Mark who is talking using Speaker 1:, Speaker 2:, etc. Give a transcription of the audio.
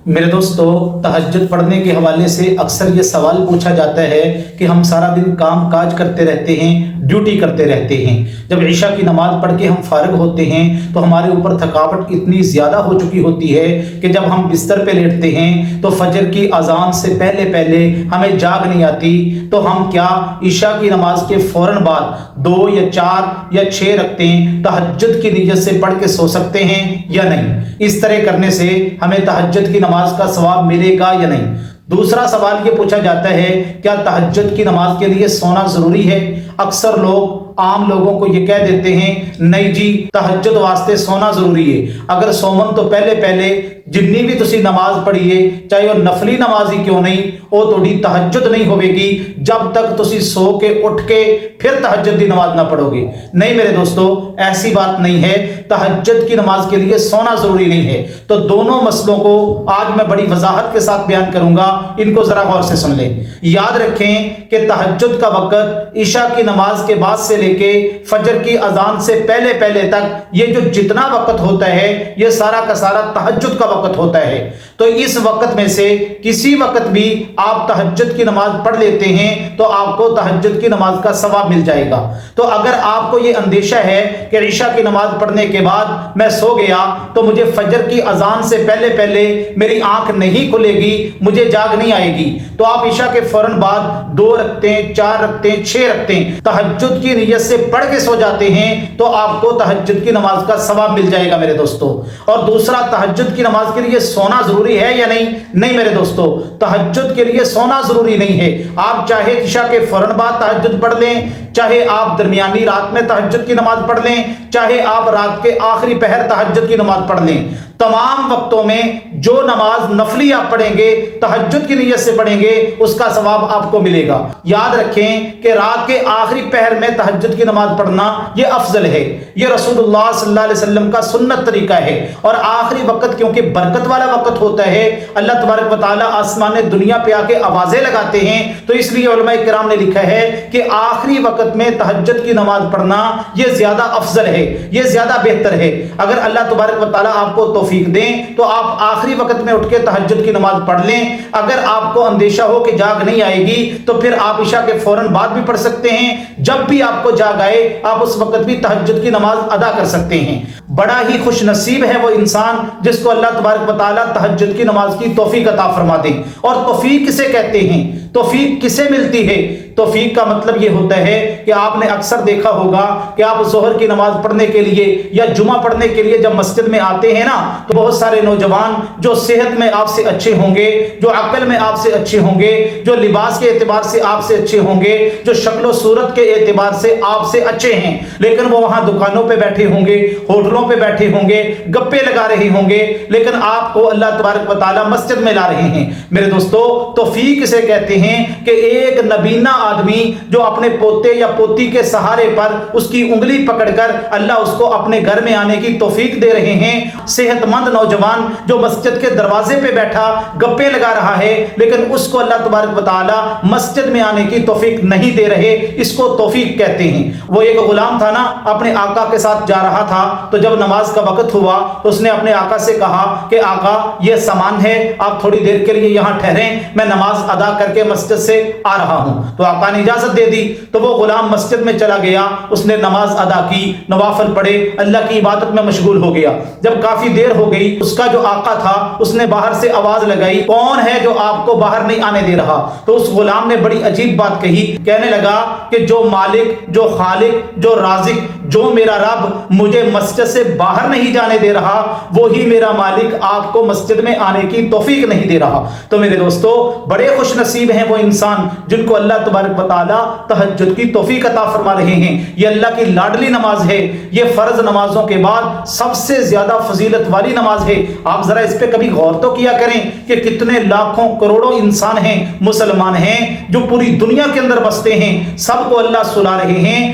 Speaker 1: میرے دوستو، تہجد پڑھنے کے حوالے سے اکثر یہ سوال پوچھا جاتا ہے کہ ہم سارا دن کام کاج کرتے رہتے ہیں، ڈیوٹی کرتے رہتے ہیں، جب عشاء کی نماز پڑھ کے ہم فارغ ہوتے ہیں تو ہمارے اوپر تھکاوٹ اتنی زیادہ ہو چکی ہوتی ہے کہ جب ہم بستر پہ لیٹتے ہیں تو فجر کی اذان سے پہلے پہلے ہمیں جاگ نہیں آتی، تو ہم کیا عشاء کی نماز کے فوراً بعد 2 یا 4 یا 6 رکعتیں تہجد کی نیت سے پڑھ کے سو سکتے ہیں یا نہیں؟ اس طرح کرنے سے ہمیں تہجد کی نماز کا ثواب ملے گا یا نہیں؟ دوسرا سوال یہ پوچھا جاتا ہے، کیا تہجد کی نماز کے لیے سونا ضروری ہے؟ اکثر لوگ عام لوگوں کو یہ کہہ دیتے ہیں نہیں جی، تہجد واسطے سونا ضروری ہے، اگر سومن تو پہلے پہلے جنی بھی تسی نماز پڑھیے، چاہے وہ نفلی نماز ہی کیوں نہیں، وہ تھوڑی تہجد نہیں ہوئے گی جب تک تسی سو کے اٹھ کے پھر تہجد کی نماز نہ پڑھو گے۔ نہیں میرے دوستو، ایسی بات نہیں ہے، تہجد کی نماز کے لیے سونا ضروری نہیں ہے۔ تو دونوں مسئلوں کو آج میں بڑی وضاحت کے ساتھ بیان کروں گا، ان کو ذرا غور سے سن لیں۔ یاد رکھیں کہ تہجد کا وقت عشاء کی نماز کے بعد سے لے کے فجر کی اذان سے پہلے پہلے تک یہ جو جتنا وقت ہوتا ہے یہ سارا کا سارا تہجد کا وقت ہوتا ہے۔ تو اس وقت میں سے کسی وقت بھی آپ تہجد کی نماز پڑھ لیتے ہیں تو آپ کو تہجد کی نماز کا ثواب مل جائے گا۔ تو اگر آپ کو یہ اندیشہ ہے کہ عشاء کی نماز پڑھنے کے بعد میں سو گیا تو مجھے فجر کی اذان سے پہلے پہلے میری آنکھ نہیں کھلے گی، مجھے جاگ نہیں آئے گی، تو آپ عشاء کے فوراً بعد 2 رکعتیں، 4 رکعتیں، 6 رکعتیں تہجد کی نیت سے پڑھ کے سو جاتے ہیں تو آپ کو تہجد کی نماز کا ثواب مل جائے گا میرے دوستو۔ اور دوسرا، تہجد کی نماز کے لیے سونا ضروری ہے یا نہیں؟ نہیں میرے دوستو، تہجد کے لیے سونا ضروری نہیں ہے۔ آپ چاہے عشاء کے فوراً بعد تہجد پڑھ لیں، چاہے آپ درمیانی رات میں تہجد کی نماز پڑھ لیں، چاہے آپ رات کے آخری پہر تہجد کی نماز پڑھ لیں، تمام وقتوں میں جو نماز نفلی آپ پڑھیں گے، تہجد کی نیت سے پڑھیں گے، اس کا ثواب آپ کو ملے گا۔ یاد رکھیں کہ رات کے آخری پہر میں تہجد کی نماز پڑھنا یہ افضل ہے، یہ رسول اللہ صلی اللہ علیہ وسلم کا سنت طریقہ ہے۔ اور آخری وقت کیونکہ برکت والا وقت ہوتا ہے، اللہ تبارک و تعالیٰ آسمان دنیا پہ آ کے آوازیں لگاتے ہیں، تو اس لیے علماء کرام نے لکھا ہے کہ آخری وقت میں تہجد کی نماز پڑھنا یہ زیادہ افضل ہے، یہ زیادہ بہتر ہے۔ اگر اللہ تبارک و تعالیٰ آپ کو توفیق دیں تو آپ آخری وقت میں اٹھ کے تہجد کی نماز پڑھ لیں۔ اگر آپ کو اندیشہ ہو کہ جاگ نہیں آئے گی تو پھر آپ عشاء کے فوراً بعد بھی پڑھ سکتے ہیں، جب بھی آپ کو جاگ آئے آپ اس وقت بھی تہجد کی نماز ادا کر سکتے ہیں۔ بڑا ہی خوش نصیب ہے وہ انسان جس کو اللہ تبارک و تعالیٰ تہجد کی نماز کی توفیق عطا فرما دے۔ اور توفیق کسے کہتے ہیں؟ توفیق کسے ملتی ہے؟ توفیق کا مطلب یہ ہوتا ہے کہ آپ نے اکثر دیکھا ہوگا کہ آپ ظہر کی نماز پڑھنے کے لیے یا جمعہ پڑھنے کے لیے جب مسجد میں آتے ہیں نا تو بہت سارے نوجوان جو صحت میں آپ سے اچھے ہوں گے، جو عقل میں آپ سے اچھے ہوں گے، جو لباس کے اعتبار سے آپ سے اچھے ہوں گے، جو شکل و صورت کے اعتبار سے آپ سے اچھے ہیں، لیکن وہ وہاں دکانوں پہ بیٹھے ہوں گے، ہوٹلوں پہ بیٹھے ہوں گے، گپے لگا رہے ہوں گے، لیکن آپ کو اللہ تبارک و تعالیٰ مسجد میں لا رہے ہیں۔ میرے دوستو، توفیق اسے کہتے ہیں کہ ایک نبینا آدمی جو اپنے پوتے یا پوتی کے سہارے پر اس کی انگلی پکڑ کر اللہ اس کو اپنے گھر میں آنے کی توفیق دے رہے ہیں۔ صحت مند نوجوان جو مسجد کے دروازے پہ بیٹھا گپے لگا رہا ہے لیکن اس کو اللہ تبارک و تعالیٰ مسجد میں آنے کی توفیق نہیں دے رہے، اس کو توفیق کہتے ہیں۔ وہ ایک غلام تھا نا، اپنے آقا کے ساتھ جا رہا تھا، تو جب نماز کا وقت ہوا تو اس نے اپنے آقا سے کہا کہ آقا یہ سامان ہے، آپ تھوڑی دیر کے لیے یہاں ٹھہریں، میں نماز ادا کر کے مسجد سے آ رہا ہوں۔ تو آقا نے اجازت دے دی، تو وہ غلام مسجد میں چلا گیا، اس نے نماز ادا کی، نوافل پڑھے، اللہ کی عبادت میں مشغول ہو گیا۔ جب کافی دیر ہو گئی، اس کا جو آقا تھا اس نے باہر سے آواز لگائی، کون ہے جو آپ کو باہر نہیں آنے دے رہا؟ تو اس غلام نے بڑی عجیب بات کہی، کہنے لگا کہ جو مالک، جو خالق، جو رازق، جو میرا رب مجھے مسجد سے باہر نہیں جانے دے رہا، وہی میرا مالک آپ کو مسجد میں آنے کی توفیق نہیں دے رہا۔ تو میرے دوستو، بڑے خوش نصیب ہیں وہ انسان جن کو اللہ تبارک و تعالیٰ تہجد کی توفیق عطا فرما رہے ہیں۔ یہ اللہ کی لاڈلی نماز ہے، یہ فرض نمازوں کے بعد سب سے زیادہ فضیلت والی نماز ہے۔ آپ ذرا اس پہ کبھی غور تو کیا کریں کہ کتنے لاکھوں کروڑوں انسان ہیں، مسلمان ہیں، جو پوری دنیا کے اندر بستے ہیں، سب کو اللہ سلا رہے ہیں،